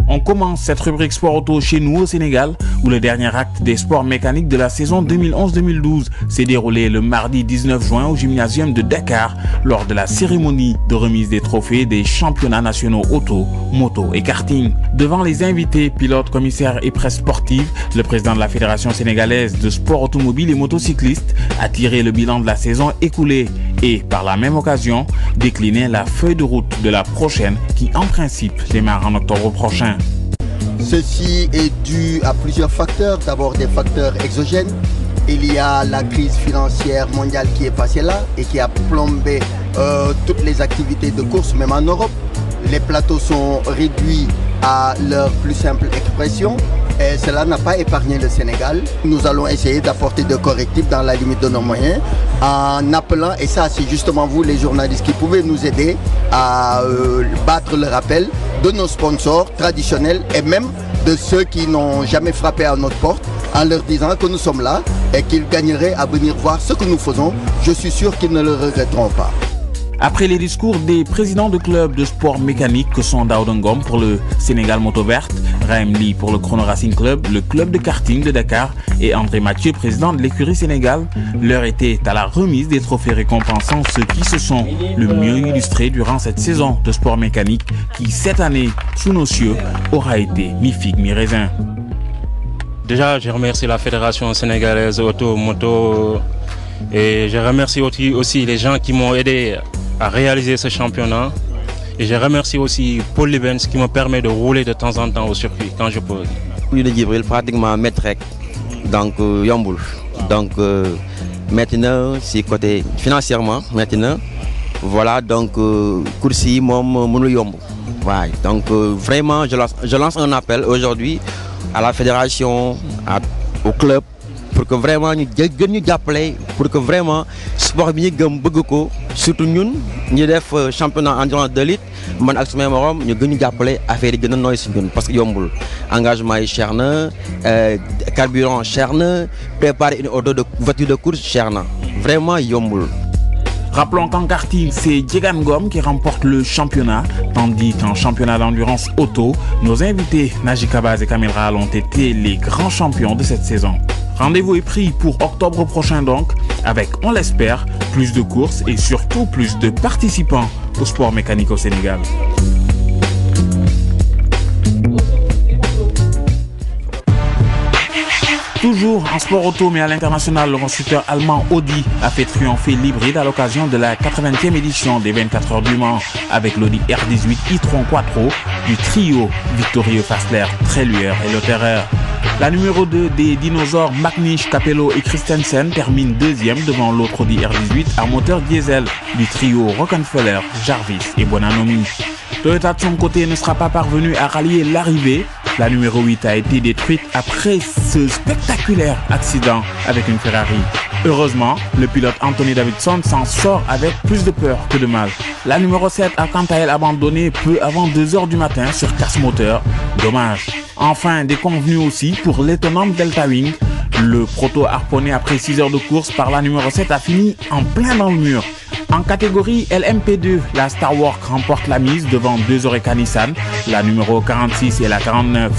On commence cette rubrique sport auto chez nous au Sénégal, où le dernier acte des sports mécaniques de la saison 2011-2012 s'est déroulé le mardi 19 juin au gymnasium de Dakar lors de la cérémonie de remise des trophées des championnats nationaux auto, moto et karting. Devant les invités, pilotes, commissaires et presse sportive, le président de la Fédération sénégalaise de sport automobile et motocycliste a tiré le bilan de la saison écoulée et, par la même occasion, décliné la feuille de route de la prochaine qui, en principe, démarre en octobre prochain. Ceci est dû à plusieurs facteurs. D'abord des facteurs exogènes. Il y a la crise financière mondiale qui est passée là et qui a plombé toutes les activités de course, même en Europe. Les plateaux sont réduits à leur plus simple expression et cela n'a pas épargné le Sénégal. Nous allons essayer d'apporter des correctifs dans la limite de nos moyens en appelant, et ça c'est justement vous les journalistes qui pouvez nous aider à battre le rappel de nos sponsors traditionnels et même de ceux qui n'ont jamais frappé à notre porte en leur disant que nous sommes là et qu'ils gagneraient à venir voir ce que nous faisons. Je suis sûr qu'ils ne le regretteront pas. Après les discours des présidents de clubs de sport mécanique que sont Daouda Ngom pour le Sénégal Moto Verte, Rahem Ly pour le Chrono Racing Club, le club de karting de Dakar et André Mathieu, président de l'écurie Sénégal, l'heure était à la remise des trophées récompensant ceux qui se sont le mieux illustrés durant cette saison de sport mécanique qui, cette année, sous nos cieux, aura été mi-figue, mi-raisin. Déjà, je remercie la Fédération sénégalaise auto-moto et je remercie aussi les gens qui m'ont aidé à réaliser ce championnat. Et je remercie aussi Paul Libens qui me permet de rouler de temps en temps au circuit quand je peux. Plus de Djibril, pratiquement maître, donc Yomboul. Donc maintenant, c'est côté financièrement, maintenant, voilà, donc Coursi, mon Yomboul. Ouais, donc vraiment, je lance un appel aujourd'hui à la fédération, au club, pour que vraiment nous appelions, pour que vraiment sport bi ñu gëm bëgg ko surtout ñun ñu def championnat endurance d'élite man ak sumay morom ñu gën ñu jàppale affaire yi gën a nooy si ñun parce que yombul engagement yi cher na carburant cher na préparer une voiture de course cher na vraiment yombul. Rappelons qu'en karting, c'est Djegan Ngom qui remporte le championnat, tandis qu'en championnat d'endurance auto, nos invités Naji Kabaz et Kamil Rahal ont été les grands champions de cette saison. Rendez-vous est pris pour octobre prochain donc, avec, on l'espère, plus de courses et surtout plus de participants au sport mécanique au Sénégal. Toujours en sport auto mais à l'international, le constructeur allemand Audi a fait triompher l'hybride à l'occasion de la 80e édition des 24 heures du Mans avec l'Audi R18 e-tron Quattro du trio Victorio Fassler, Treluer et Lotterer. La numéro 2 des dinosaures Magnish, Capello et Christensen termine deuxième devant l'autre Audi R18 à moteur diesel du trio Rockefeller, Jarvis et Bonanomi. Toyota de son côté ne sera pas parvenu à rallier l'arrivée. La numéro 8 a été détruite après ce spectaculaire accident avec une Ferrari. Heureusement, le pilote Anthony Davidson s'en sort avec plus de peur que de mal. La numéro 7 a quant à elle abandonné peu avant 2 h du matin sur casse moteur. Dommage. Enfin, déconvenu aussi pour l'étonnante Delta Wing. Le proto harponné après 6 heures de course par la numéro 7 a fini en plein dans le mur. En catégorie LMP2, la Star Wars remporte la mise devant 2 Oreca Nissan, la numéro 46 et la 49.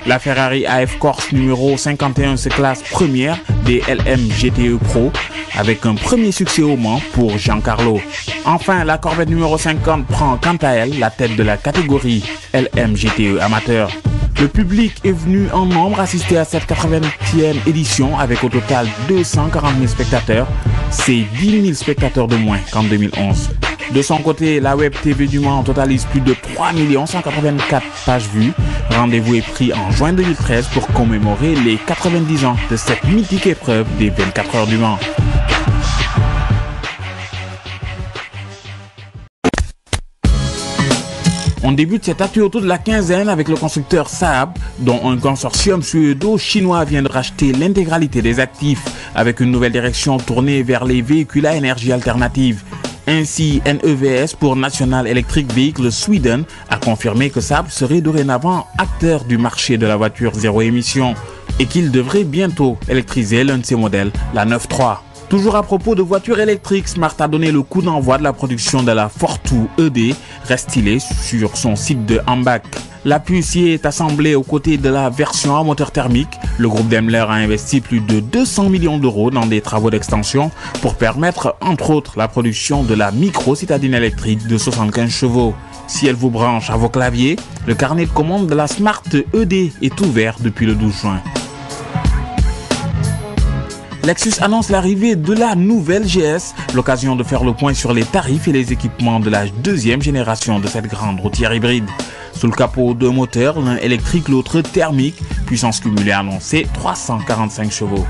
La Ferrari AF Corse numéro 51 se classe première des LM GTE Pro avec un premier succès au Mans pour Giancarlo. Enfin, la Corvette numéro 50 prend quant à elle la tête de la catégorie LM GTE Amateur. Le public est venu en nombre assister à cette 80e édition avec au total 240 000 spectateurs. C'est 10 000 spectateurs de moins qu'en 2011. De son côté, la Web TV du Mans totalise plus de 3 184 pages vues. Rendez-vous est pris en juin 2013 pour commémorer les 90 ans de cette mythique épreuve des 24 heures du Mans. On débute cette actu autour de la quinzaine avec le constructeur Saab, dont un consortium suédo-chinois vient de racheter l'intégralité des actifs avec une nouvelle direction tournée vers les véhicules à énergie alternative. Ainsi, NEVS pour National Electric Vehicle Sweden a confirmé que Saab serait dorénavant acteur du marché de la voiture zéro émission et qu'il devrait bientôt électriser l'un de ses modèles, la 9.3. Toujours à propos de voitures électriques, Smart a donné le coup d'envoi de la production de la Fortwo ED, restylée sur son site de Hambach. La puce y est assemblée aux côtés de la version à moteur thermique. Le groupe Daimler a investi plus de 200 millions d'euros dans des travaux d'extension pour permettre, entre autres, la production de la micro-citadine électrique de 75 chevaux. Si elle vous branche à vos claviers, le carnet de commande de la Smart ED est ouvert depuis le 12 juin. Lexus annonce l'arrivée de la nouvelle GS, l'occasion de faire le point sur les tarifs et les équipements de la deuxième génération de cette grande routière hybride. Sous le capot, deux moteurs, l'un électrique, l'autre thermique, puissance cumulée annoncée 345 chevaux.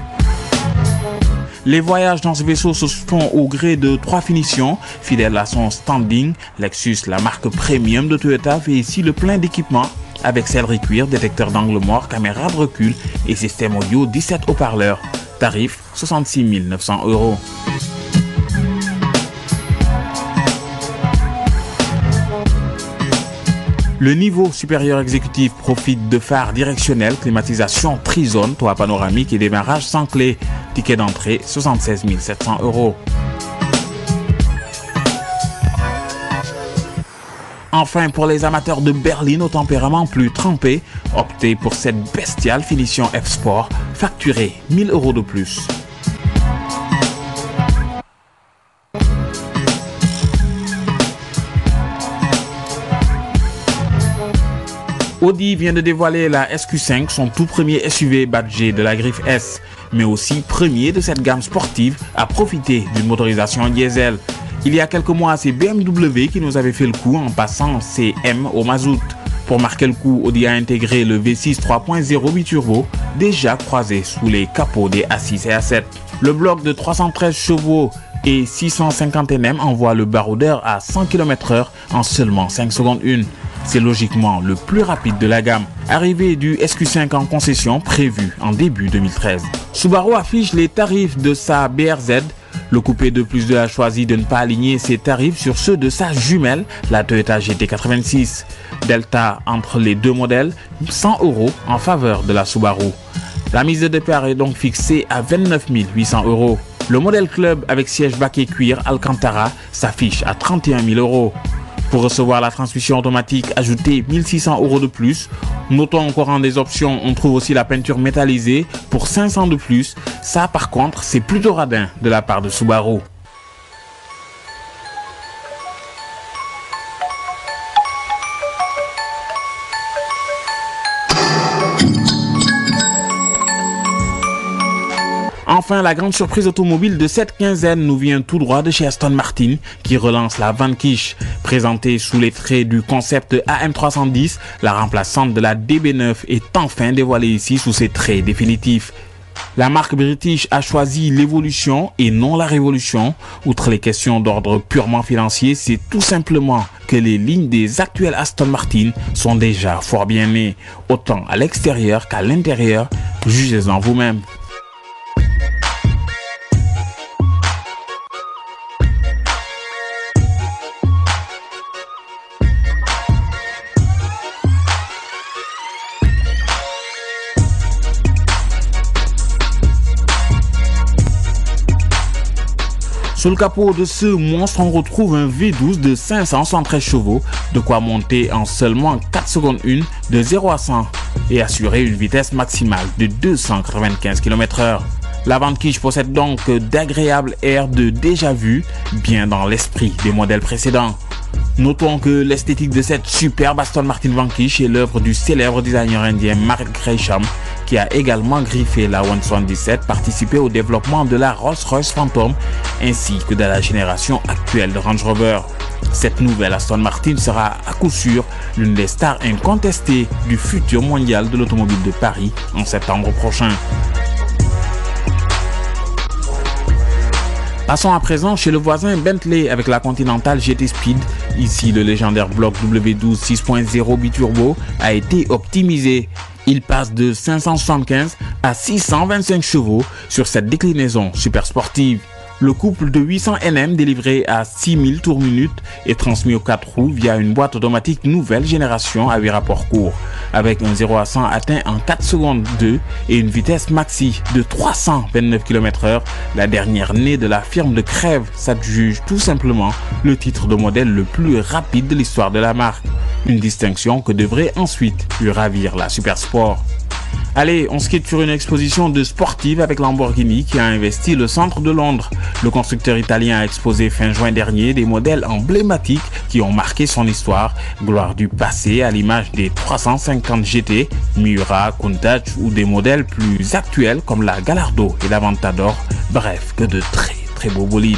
Les voyages dans ce vaisseau se font au gré de 3 finitions. Fidèle à son standing, Lexus, la marque premium de Toyota, fait ici le plein d'équipements avec sellerie cuir, détecteur d'angle mort, caméra de recul et système audio 17 haut-parleurs. Tarif 66 900 €. Le niveau supérieur exécutif profite de phares directionnels, climatisation trizone, toit panoramique et démarrage sans clé. Ticket d'entrée 76 700 €. Enfin, pour les amateurs de berline au tempérament plus trempé, optez pour cette bestiale finition F-Sport, facturée 1 000 € de plus. Audi vient de dévoiler la SQ5, son tout premier SUV badgé de la griffe S, mais aussi premier de cette gamme sportive à profiter d'une motorisation en diesel. Il y a quelques mois, c'est BMW qui nous avait fait le coup en passant ses M au mazout. Pour marquer le coup, Audi a intégré le V6 3.0 biturbo, déjà croisé sous les capots des A6 et A7. Le bloc de 313 chevaux et 650 Nm envoie le baroudeur à 100 km/h en seulement 5 secondes 1. C'est logiquement le plus rapide de la gamme. Arrivée du SQ5 en concession prévue en début 2013. Subaru affiche les tarifs de sa BRZ. Le coupé de plus de a choisi de ne pas aligner ses tarifs sur ceux de sa jumelle, la Toyota GT86. Delta entre les deux modèles, 100 € en faveur de la Subaru. La mise de départ est donc fixée à 29 800 €. Le modèle club avec siège baquet cuir Alcantara s'affiche à 31 000 €. Pour recevoir la transmission automatique, ajoutez 1 600 € de plus. Notons encore en des options, on trouve aussi la peinture métallisée pour 500 de plus. Ça par contre, c'est plutôt radin de la part de Subaru. Enfin, la grande surprise automobile de cette quinzaine nous vient tout droit de chez Aston Martin qui relance la Vanquish. Présentée sous les traits du concept AM310, la remplaçante de la DB9 est enfin dévoilée ici sous ses traits définitifs. La marque british a choisi l'évolution et non la révolution. Outre les questions d'ordre purement financier, c'est tout simplement que les lignes des actuels Aston Martin sont déjà fort bien nées, autant à l'extérieur qu'à l'intérieur. Jugez-en vous-même. Sous le capot de ce monstre, on retrouve un V12 de 573 chevaux, de quoi monter en seulement 4 secondes 1 de 0 à 100 et assurer une vitesse maximale de 295 km/h. La Vanquish possède donc d'agréables airs de déjà-vu, bien dans l'esprit des modèles précédents. Notons que l'esthétique de cette superbe Aston Martin Vanquish est l'œuvre du célèbre designer indien Mark Gresham, qui a également griffé la 177, participé au développement de la Rolls-Royce Phantom, ainsi que de la génération actuelle de Range Rover. Cette nouvelle Aston Martin sera à coup sûr l'une des stars incontestées du futur mondial de l'automobile de Paris en septembre prochain. Passons à présent chez le voisin Bentley avec la Continental GT Speed. Ici, le légendaire bloc W12 6.0 biturbo a été optimisé. Il passe de 575 à 625 chevaux sur cette déclinaison super sportive. Le couple de 800 Nm délivré à 6000 tours minute est transmis aux 4 roues via une boîte automatique nouvelle génération à 8 rapports courts, avec un 0 à 100 atteint en 4 secondes 2 et une vitesse maxi de 329 km/h. La dernière née de la firme de Crève s'adjuge tout simplement le titre de modèle le plus rapide de l'histoire de la marque. Une distinction que devrait ensuite lui ravir la Supersport. Allez, on se quitte sur une exposition de sportive avec Lamborghini qui a investi le centre de Londres. Le constructeur italien a exposé fin juin dernier des modèles emblématiques qui ont marqué son histoire. Gloire du passé à l'image des 350 GT, Miura, Countach ou des modèles plus actuels comme la Gallardo et l'Aventador. Bref, que de très beaux bolides.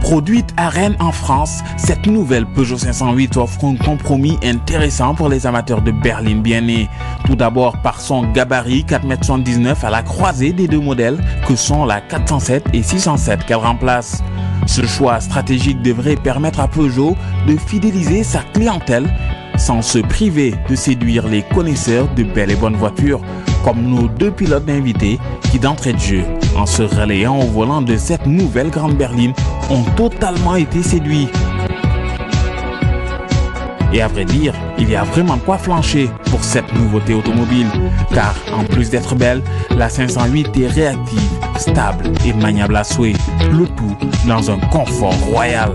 Produite à Rennes en France, cette nouvelle Peugeot 508 offre un compromis intéressant pour les amateurs de berline bien nés. Tout d'abord par son gabarit 4,79 m à la croisée des deux modèles que sont la 407 et 607 qu'elle remplace. Ce choix stratégique devrait permettre à Peugeot de fidéliser sa clientèle sans se priver de séduire les connaisseurs de belles et bonnes voitures, comme nos deux pilotes invités qui d'entrée de jeu, en se relayant au volant de cette nouvelle grande berline, ont totalement été séduits. Et à vrai dire, il y a vraiment de quoi flancher pour cette nouveauté automobile, car en plus d'être belle, la 508 est réactive, stable et maniable à souhait, le tout dans un confort royal.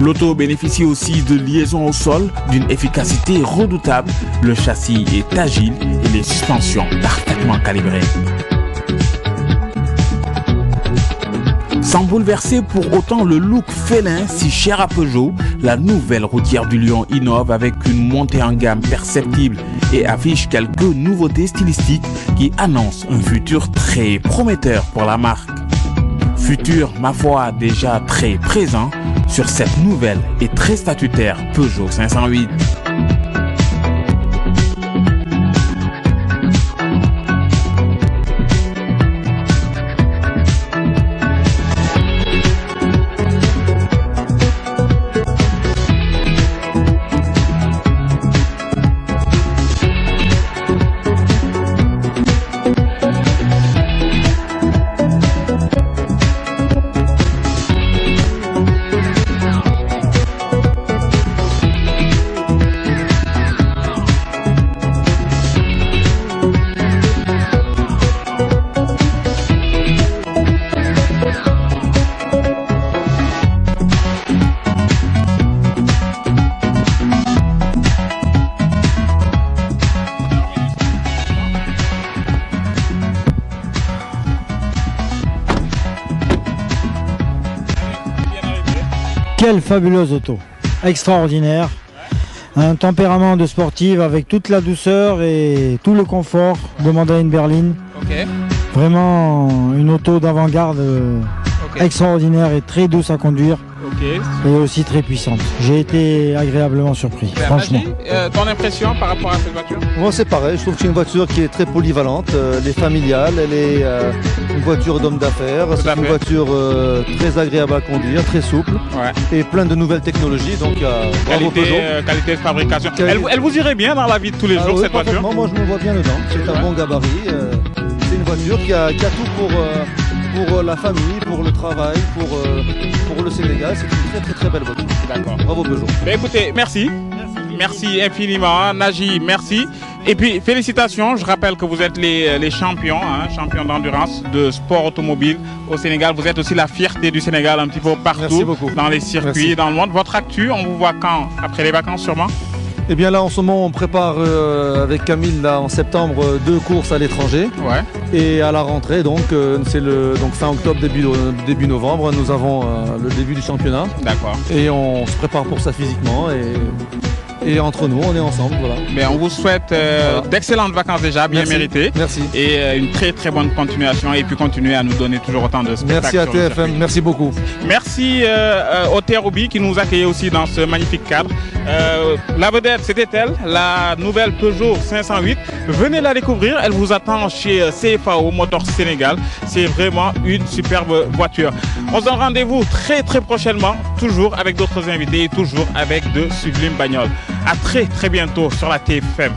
L'auto bénéficie aussi de liaisons au sol d'une efficacité redoutable. Le châssis est agile et les suspensions parfaitement calibrées. Sans bouleverser pour autant le look félin si cher à Peugeot, la nouvelle routière du Lion innove avec une montée en gamme perceptible et affiche quelques nouveautés stylistiques qui annoncent un futur très prometteur pour la marque. Futur, ma foi, déjà très présent sur cette nouvelle et très statutaire Peugeot 508. Quelle fabuleuse auto, extraordinaire, un tempérament de sportive avec toute la douceur et tout le confort demandé à une berline. Okay. Vraiment une auto d'avant-garde extraordinaire et très douce à conduire. Et aussi très puissante. J'ai été agréablement surpris, franchement. Ton impression par rapport à cette voiture? Moi c'est pareil, je trouve que c'est une voiture qui est très polyvalente, elle est familiale, elle est une voiture d'homme d'affaires, c'est une voiture très agréable à conduire, très souple et plein de nouvelles technologies, donc bravo Peugeot. Qualité de fabrication. Elle vous irait bien dans la vie de tous les jours cette voiture? Moi je me vois bien dedans, c'est un bon gabarit, c'est une voiture qui a tout pour la famille, pour le travail, pour le Sénégal. C'est une très belle voiture. D'accord. Bravo Peugeot. Ben écoutez, merci. Merci infiniment, Naji, merci. Et puis félicitations, je rappelle que vous êtes les champions, champions d'endurance de sport automobile au Sénégal. Vous êtes aussi la fierté du Sénégal un petit peu partout, dans les circuits, dans le monde. Votre actu, on vous voit quand? Après les vacances sûrement? Eh bien là en ce moment on prépare avec Camille là, en septembre 2 courses à l'étranger. Et à la rentrée donc c'est fin octobre, début novembre, nous avons le début du championnat. D'accord. Et on se prépare pour ça physiquement et Et entre nous, on est ensemble. Voilà. Mais on vous souhaite d'excellentes vacances déjà, bien méritées. Merci. Et une très très bonne continuation et puis continuer à nous donner toujours autant de spectacles. Merci à TFM, merci beaucoup. Merci au Terroubi qui nous accueille aussi dans ce magnifique cadre. La vedette, c'était elle, la nouvelle Peugeot 508. Venez la découvrir, elle vous attend chez CFAO Motor Sénégal. C'est vraiment une superbe voiture. On se donne rendez-vous très très prochainement, toujours avec d'autres invités et toujours avec de sublimes bagnoles. À très très bientôt sur la TFM.